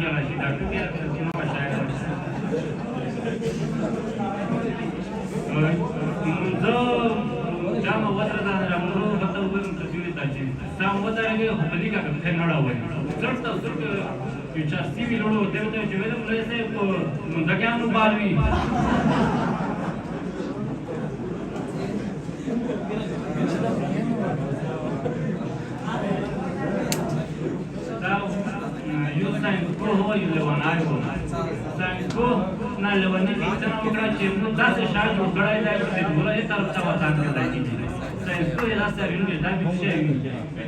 کې راشي دا ټول یې څنګه مشاعر زه جامه وتره دا مورو وته وګم چې دوی ته چې سم وترګه په دې کې په نړا وای څرته څرته چې سی وی لورو ته ته چې ویل مله سه په مندګانو بالوي Sainsko ho yu lewanai ho. Sainsko na lewani ki tana okra chemu das shah jo kara ila ki bola ye taraf ta watan ke dai ki. Sainsko ila sa ringe da bi che.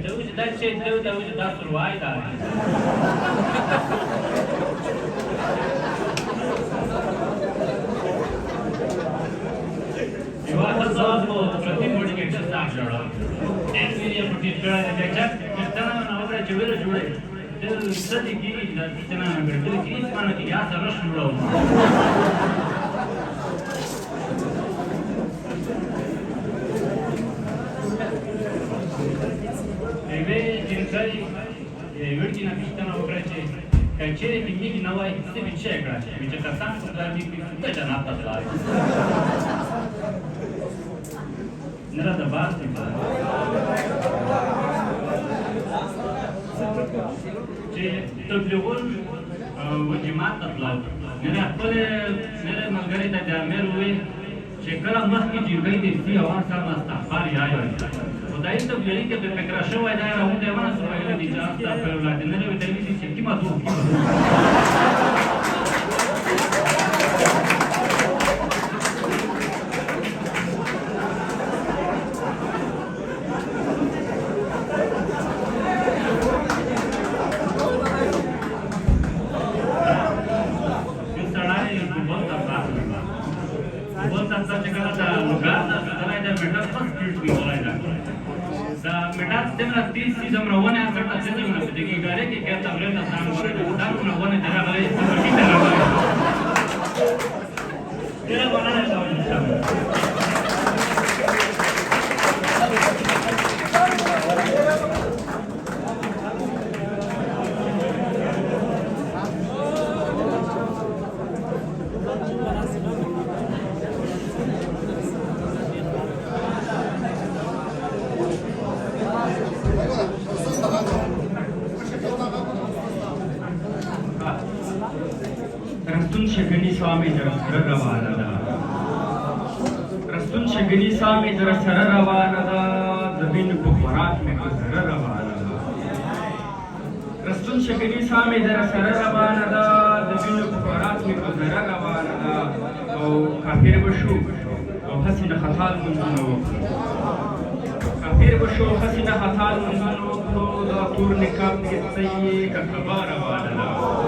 Te uj da che te uj da surwai da. Yuva ta sab ko prati modi ke sa jada. Ek meri prati jada ke cha tana na okra chevere jode. صدقي إذا تنا نقول لك إيش معنى كي ياسر رش نورو إيه جنسي ورتي نبيشتنا وكراشة كأنشيء تيجي نواي تبي تشيء كراشة بيجي كسان كذا بيجي تجا نابتا تلاقي نرى دبار تبى چې تبلیغون وجماعت تطلب نه خپل نه ملګری ته جامل وي چې کله مخکې جګړې دي چې اول سره استغفار یا خدای ته ویلي کې په فکر شوی دا راوته ونه سره دي چې استغفار الله دې نه وي ته دې چې کیما دوه زمرونه څنګه څه زمونه په دې کې غاره کې کېته ورته ځان ورته دا ونه درغلې چې په دې درغلې ډېر ونه نه رستون شگنی سامی در سر روانه دا زبین کو خوراک میں گزر روانه دا رستون شگنی سامی در سر روانه دا زبین کو خوراک میں گزر روانه دا او کافر بشو او حسین خطال منزنو کافر بشو حسین خطال منزنو دا تور نکاب کسی که خبار روانه دا